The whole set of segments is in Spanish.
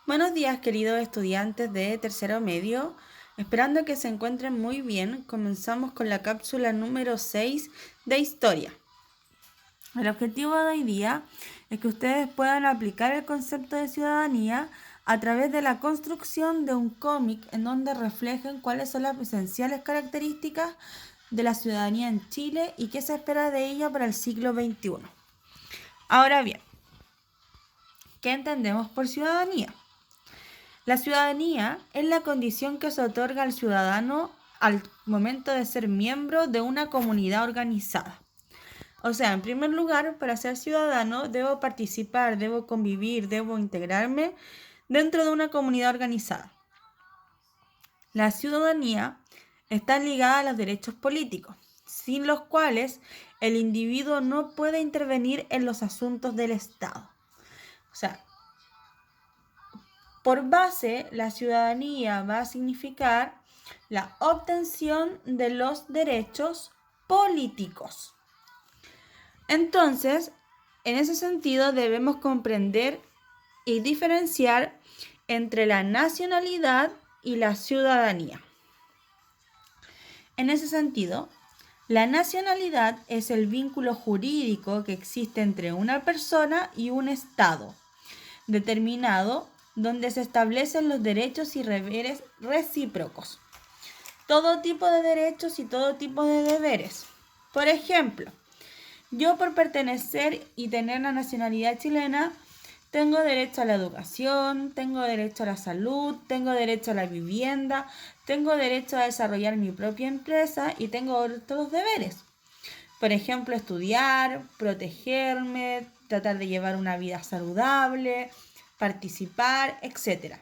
Buenos días, queridos estudiantes de tercero medio. Esperando que se encuentren muy bien, comenzamos con la cápsula número 6 de Historia. El objetivo de hoy día es que ustedes puedan aplicar el concepto de ciudadanía a través de la construcción de un cómic en donde reflejen cuáles son las esenciales características de la ciudadanía en Chile y qué se espera de ella para el siglo XXI. Ahora bien, ¿qué entendemos por ciudadanía? La ciudadanía es la condición que se otorga al ciudadano al momento de ser miembro de una comunidad organizada. O sea, en primer lugar, para ser ciudadano debo participar, debo convivir, debo integrarme dentro de una comunidad organizada. La ciudadanía está ligada a los derechos políticos, sin los cuales el individuo no puede intervenir en los asuntos del Estado. O sea, por base, la ciudadanía va a significar la obtención de los derechos políticos. Entonces, en ese sentido debemos comprender y diferenciar entre la nacionalidad y la ciudadanía. En ese sentido, la nacionalidad es el vínculo jurídico que existe entre una persona y un Estado determinado donde se establecen los derechos y deberes recíprocos. Todo tipo de derechos y todo tipo de deberes. Por ejemplo, yo por pertenecer y tener la nacionalidad chilena, tengo derecho a la educación, tengo derecho a la salud, tengo derecho a la vivienda, tengo derecho a desarrollar mi propia empresa y tengo otros deberes. Por ejemplo, estudiar, protegerme, tratar de llevar una vida saludable, participar, etc.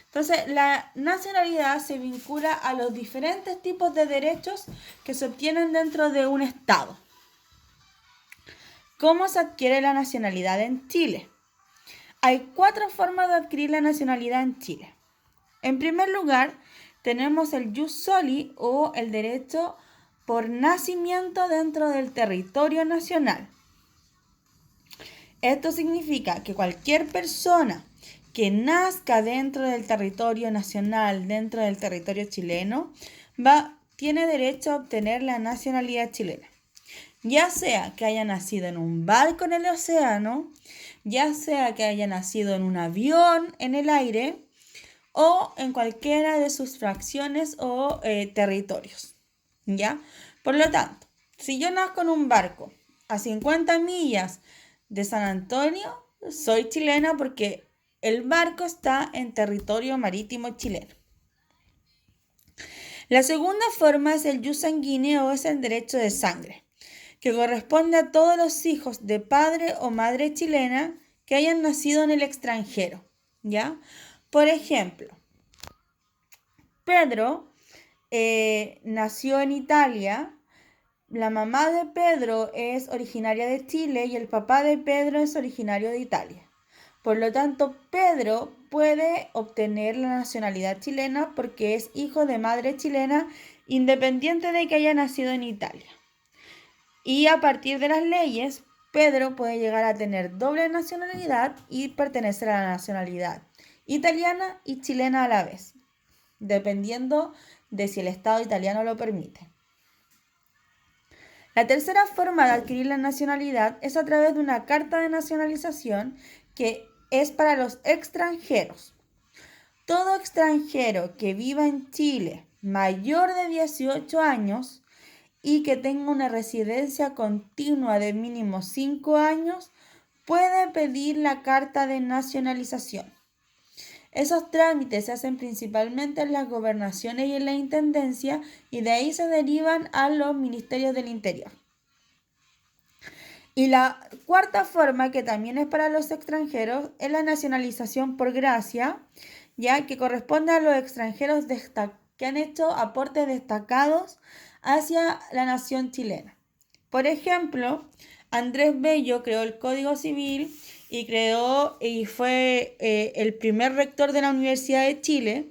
Entonces, la nacionalidad se vincula a los diferentes tipos de derechos que se obtienen dentro de un Estado. ¿Cómo se adquiere la nacionalidad en Chile? Hay 4 formas de adquirir la nacionalidad en Chile. En primer lugar, tenemos el jus soli o el derecho por nacimiento dentro del territorio nacional. Esto significa que cualquier persona que nazca dentro del territorio nacional, dentro del territorio chileno, tiene derecho a obtener la nacionalidad chilena. Ya sea que haya nacido en un barco en el océano, ya sea que haya nacido en un avión en el aire o en cualquiera de sus fracciones o territorios. ¿Ya? Por lo tanto, si yo nazco en un barco a 50 millas de San Antonio, soy chilena porque el barco está en territorio marítimo chileno. La segunda forma es el jus sanguíneo o es el derecho de sangre, que corresponde a todos los hijos de padre o madre chilena que hayan nacido en el extranjero. ¿Ya? Por ejemplo, Pedro nació en Italia. La mamá de Pedro es originaria de Chile y el papá de Pedro es originario de Italia. Por lo tanto, Pedro puede obtener la nacionalidad chilena porque es hijo de madre chilena independiente de que haya nacido en Italia. Y a partir de las leyes, Pedro puede llegar a tener doble nacionalidad y pertenecer a la nacionalidad italiana y chilena a la vez, dependiendo de si el Estado italiano lo permite. La tercera forma de adquirir la nacionalidad es a través de una carta de nacionalización que es para los extranjeros. Todo extranjero que viva en Chile mayor de 18 años y que tenga una residencia continua de mínimo 5 años puede pedir la carta de nacionalización. Esos trámites se hacen principalmente en las gobernaciones y en la intendencia y de ahí se derivan a los ministerios del interior. Y la cuarta forma, que también es para los extranjeros, es la nacionalización por gracia, ya que corresponde a los extranjeros que han hecho aportes destacados hacia la nación chilena. Por ejemplo, Andrés Bello creó el Código Civil y fue el primer rector de la Universidad de Chile.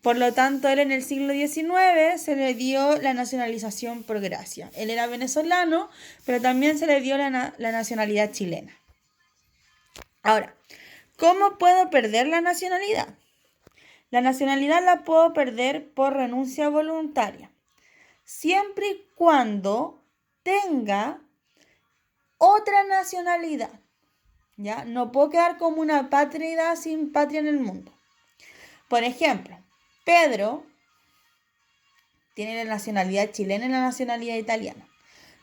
Por lo tanto, él en el siglo XIX se le dio la nacionalización por gracia. Él era venezolano, pero también se le dio la nacionalidad chilena. Ahora, ¿Cómo puedo perder la nacionalidad? La nacionalidad la puedo perder por renuncia voluntaria, siempre y cuando tenga otra nacionalidad. ¿Ya? No puedo quedar como una apátrida sin patria en el mundo. Por ejemplo, Pedro tiene la nacionalidad chilena y la nacionalidad italiana.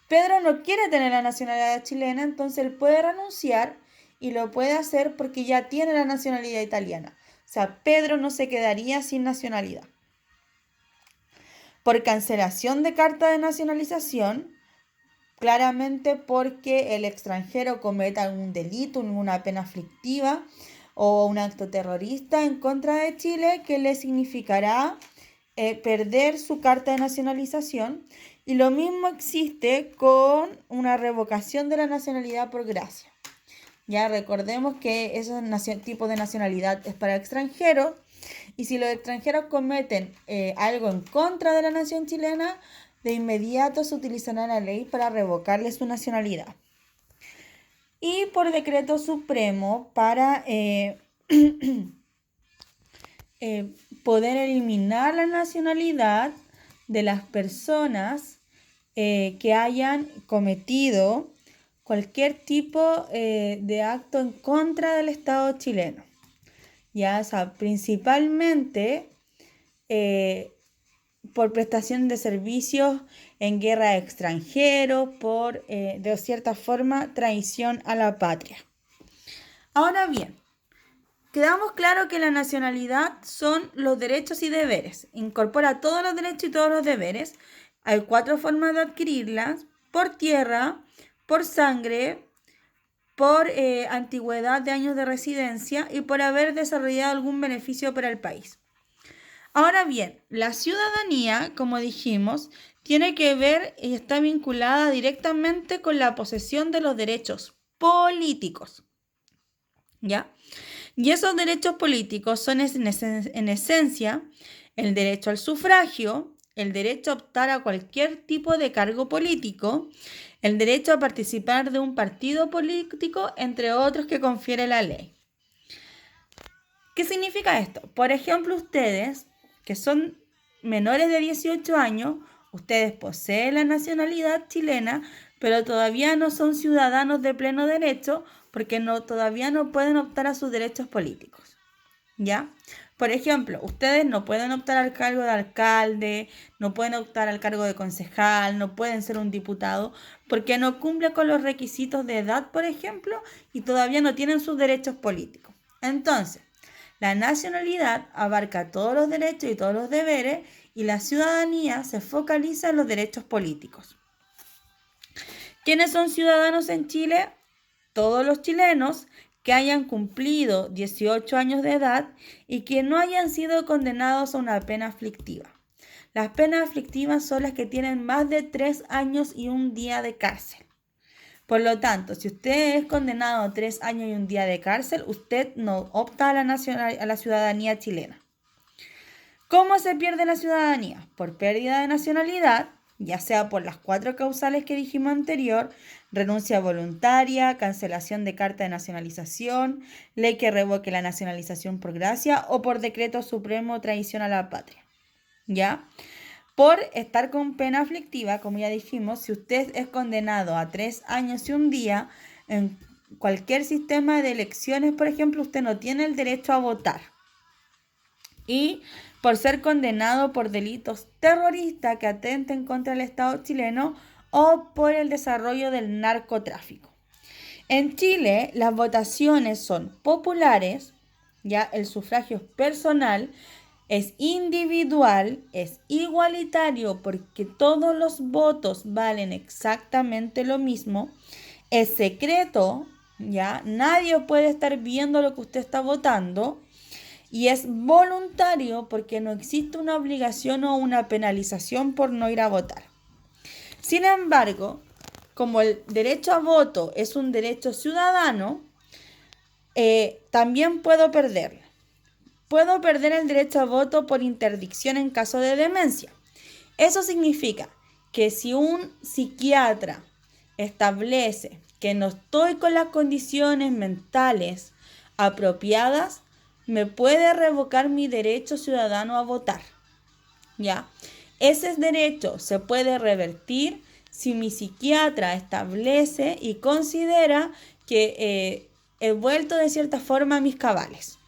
Pedro no quiere tener la nacionalidad chilena, entonces él puede renunciar y lo puede hacer porque ya tiene la nacionalidad italiana. O sea, Pedro no se quedaría sin nacionalidad. Por cancelación de carta de nacionalización, claramente porque el extranjero cometa algún delito, una pena aflictiva o un acto terrorista en contra de Chile que le significará perder su carta de nacionalización. Y lo mismo existe con una revocación de la nacionalidad por gracia. Ya recordemos que ese tipo de nacionalidad es para extranjeros y si los extranjeros cometen algo en contra de la nación chilena, de inmediato se utilizará la ley para revocarle su nacionalidad. Y por decreto supremo para poder eliminar la nacionalidad de las personas que hayan cometido cualquier tipo de acto en contra del Estado chileno. Ya, o sea, principalmente por prestación de servicios en guerra a extranjeros, por, de cierta forma, traición a la patria. Ahora bien, quedamos claro que la nacionalidad son los derechos y deberes. Incorpora todos los derechos y todos los deberes. Hay 4 formas de adquirirlas: por tierra, por sangre, por antigüedad de años de residencia y por haber desarrollado algún beneficio para el país. Ahora bien, la ciudadanía, como dijimos, tiene que ver y está vinculada directamente con la posesión de los derechos políticos. ¿Ya? Y esos derechos políticos son en esencia el derecho al sufragio, el derecho a optar a cualquier tipo de cargo político, el derecho a participar de un partido político, entre otros que confiere la ley. ¿Qué significa esto? Por ejemplo, ustedes, que son menores de 18 años, ustedes poseen la nacionalidad chilena, pero todavía no son ciudadanos de pleno derecho porque todavía no pueden optar a sus derechos políticos. ¿Ya? Por ejemplo, ustedes no pueden optar al cargo de alcalde, no pueden optar al cargo de concejal, no pueden ser un diputado, porque no cumplen con los requisitos de edad, por ejemplo, y todavía no tienen sus derechos políticos. Entonces, la nacionalidad abarca todos los derechos y todos los deberes y la ciudadanía se focaliza en los derechos políticos. ¿Quiénes son ciudadanos en Chile? Todos los chilenos que hayan cumplido 18 años de edad y que no hayan sido condenados a una pena aflictiva. Las penas aflictivas son las que tienen más de 3 años y un día de cárcel. Por lo tanto, si usted es condenado a 3 años y un día de cárcel, usted no opta a la ciudadanía chilena. ¿Cómo se pierde la ciudadanía? Por pérdida de nacionalidad, ya sea por las 4 causales que dijimos anterior: renuncia voluntaria, cancelación de carta de nacionalización, ley que revoque la nacionalización por gracia o por decreto supremo traición a la patria. ¿Ya? Por estar con pena aflictiva, como ya dijimos, si usted es condenado a 3 años y un día en cualquier sistema de elecciones, por ejemplo, usted no tiene el derecho a votar. Y por ser condenado por delitos terroristas que atenten contra el Estado chileno o por el desarrollo del narcotráfico. En Chile, las votaciones son populares, ya el sufragio es personal, es individual, es igualitario porque todos los votos valen exactamente lo mismo, es secreto, ya nadie puede estar viendo lo que usted está votando, y es voluntario porque no existe una obligación o una penalización por no ir a votar. Sin embargo, como el derecho a voto es un derecho ciudadano, también puedo perderlo. Puedo perder el derecho a voto por interdicción en caso de demencia. Eso significa que si un psiquiatra establece que no estoy con las condiciones mentales apropiadas, me puede revocar mi derecho ciudadano a votar. ¿Ya? Ese derecho se puede revertir si mi psiquiatra establece y considera que he vuelto de cierta forma a mis cabales.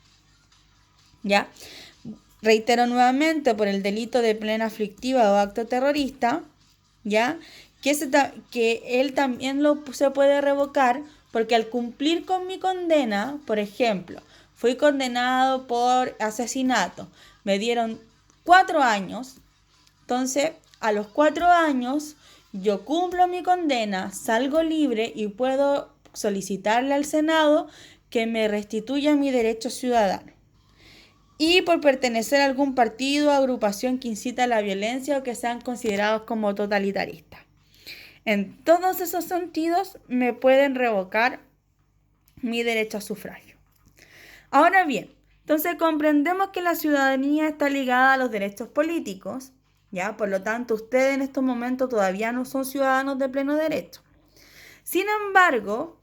¿Ya? Reitero nuevamente, por el delito de plena aflictiva o acto terrorista, ¿ya? Que él también se puede revocar porque al cumplir con mi condena, por ejemplo, fui condenado por asesinato, me dieron 4 años, entonces a los 4 años yo cumplo mi condena, salgo libre y puedo solicitarle al Senado que me restituya mi derecho ciudadano. Y por pertenecer a algún partido o agrupación que incita a la violencia o que sean considerados como totalitaristas. En todos esos sentidos me pueden revocar mi derecho a sufragio. Ahora bien, entonces comprendemos que la ciudadanía está ligada a los derechos políticos, ¿ya? Por lo tanto, ustedes en estos momentos todavía no son ciudadanos de pleno derecho. Sin embargo,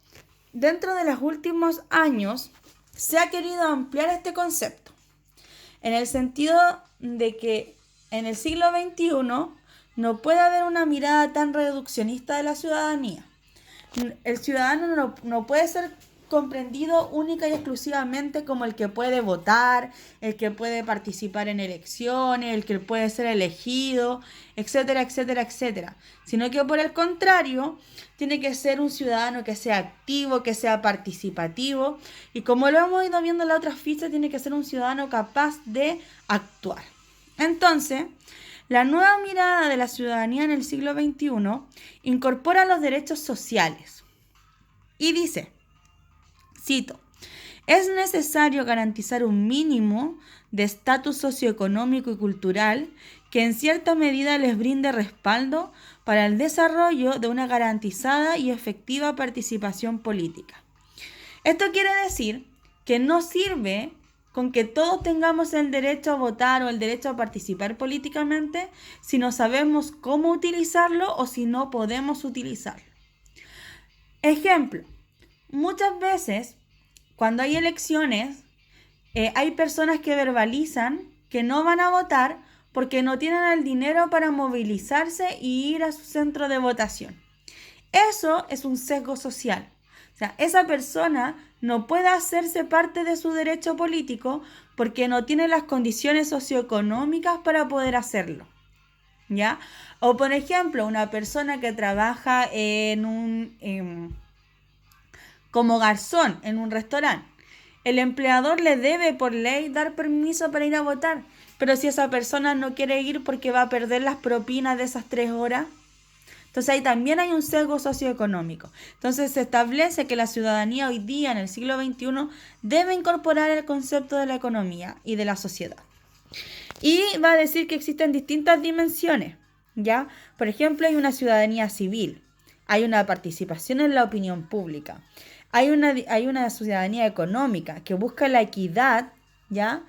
dentro de los últimos años se ha querido ampliar este concepto, en el sentido de que en el siglo XXI no puede haber una mirada tan reduccionista de la ciudadanía. El ciudadano no puede ser comprendido única y exclusivamente como el que puede votar, el que puede participar en elecciones, el que puede ser elegido, etcétera, etcétera, etcétera. Sino que por el contrario, tiene que ser un ciudadano que sea activo, que sea participativo y como lo hemos ido viendo en la otra ficha, tiene que ser un ciudadano capaz de actuar. Entonces, la nueva mirada de la ciudadanía en el siglo XXI incorpora los derechos sociales y dice, cito, es necesario garantizar un mínimo de estatus socioeconómico y cultural que en cierta medida les brinde respaldo para el desarrollo de una garantizada y efectiva participación política. Esto quiere decir que no sirve con que todos tengamos el derecho a votar o el derecho a participar políticamente si no sabemos cómo utilizarlo o si no podemos utilizarlo. Ejemplo, muchas veces cuando hay elecciones hay personas que verbalizan que no van a votar porque no tienen el dinero para movilizarse y ir a su centro de votación. Eso es un sesgo social. O sea, esa persona no puede hacerse parte de su derecho político porque no tiene las condiciones socioeconómicas para poder hacerlo, ¿ya? O por ejemplo, una persona que trabaja como garzón en un restaurante. El empleador le debe por ley dar permiso para ir a votar, pero si esa persona no quiere ir porque va a perder las propinas de esas 3 horas, entonces ahí también hay un sesgo socioeconómico. Entonces se establece que la ciudadanía hoy día, en el siglo XXI, debe incorporar el concepto de la economía y de la sociedad. Y va a decir que existen distintas dimensiones, ¿ya? Por ejemplo, hay una ciudadanía civil, hay una participación en la opinión pública, hay una ciudadanía económica que busca la equidad, ¿ya?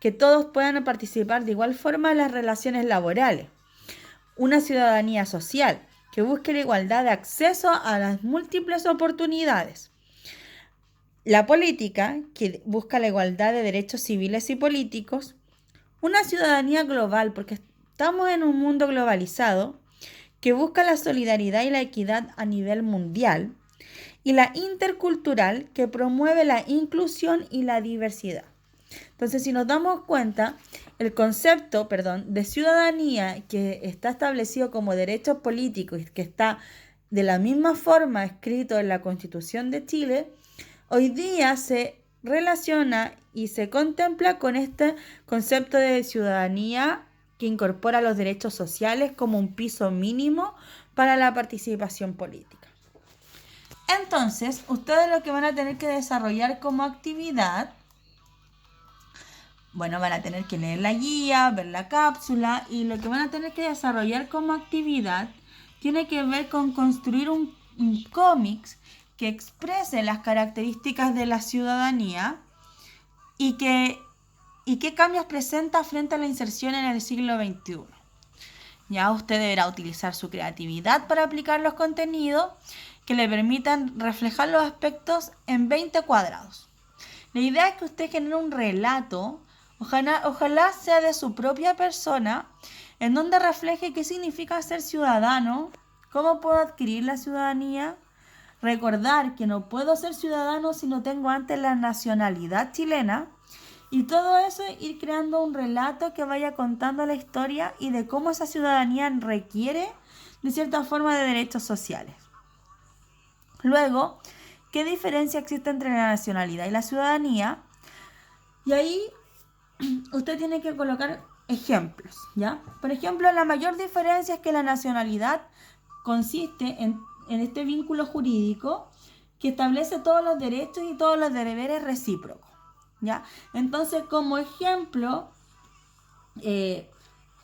Que todos puedan participar de igual forma en las relaciones laborales. Una ciudadanía social que busque la igualdad de acceso a las múltiples oportunidades. La política, que busca la igualdad de derechos civiles y políticos. Una ciudadanía global, porque estamos en un mundo globalizado, que busca la solidaridad y la equidad a nivel mundial. Y la intercultural, que promueve la inclusión y la diversidad. Entonces, si nos damos cuenta, el concepto, de ciudadanía que está establecido como derechos políticos y que está de la misma forma escrito en la Constitución de Chile, hoy día se relaciona y se contempla con este concepto de ciudadanía que incorpora los derechos sociales como un piso mínimo para la participación política. Entonces, ustedes lo que van a tener que desarrollar como actividad, bueno, van a tener que leer la guía, ver la cápsula y lo que van a tener que desarrollar como actividad tiene que ver con construir un cómics que exprese las características de la ciudadanía y qué cambios presenta frente a la inserción en el siglo XXI. Ya usted deberá utilizar su creatividad para aplicar los contenidos que le permitan reflejar los aspectos en 20 cuadrados. La idea es que usted genere un relato, ojalá sea de su propia persona, en donde refleje qué significa ser ciudadano, cómo puedo adquirir la ciudadanía, recordar que no puedo ser ciudadano si no tengo antes la nacionalidad chilena, y todo eso ir creando un relato que vaya contando la historia y de cómo esa ciudadanía requiere de cierta forma de derechos sociales. Luego, ¿qué diferencia existe entre la nacionalidad y la ciudadanía? Y ahí usted tiene que colocar ejemplos, ¿ya? Por ejemplo, la mayor diferencia es que la nacionalidad consiste en este vínculo jurídico que establece todos los derechos y todos los deberes recíprocos, ¿ya? Entonces, como ejemplo,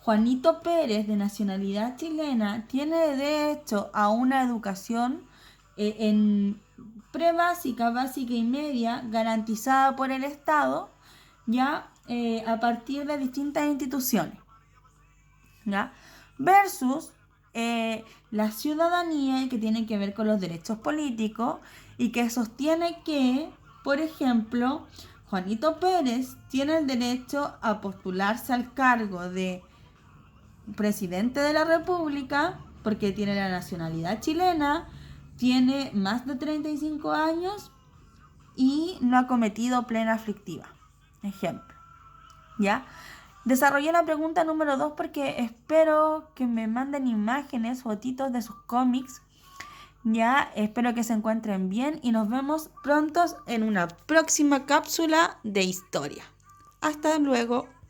Juanito Pérez, de nacionalidad chilena, tiene derecho a una educación en prebásica, básica y media garantizada por el Estado, ya a partir de distintas instituciones, ¿ya? Versus la ciudadanía, que tiene que ver con los derechos políticos y que sostiene que, por ejemplo, Juanito Pérez tiene el derecho a postularse al cargo de presidente de la República porque tiene la nacionalidad chilena, tiene más de 35 años y no ha cometido plena aflictiva. Ejemplo, ¿ya? Desarrollé la pregunta número 2 porque espero que me manden imágenes, fotitos de sus cómics. Ya, espero que se encuentren bien y nos vemos pronto en una próxima cápsula de historia. Hasta luego.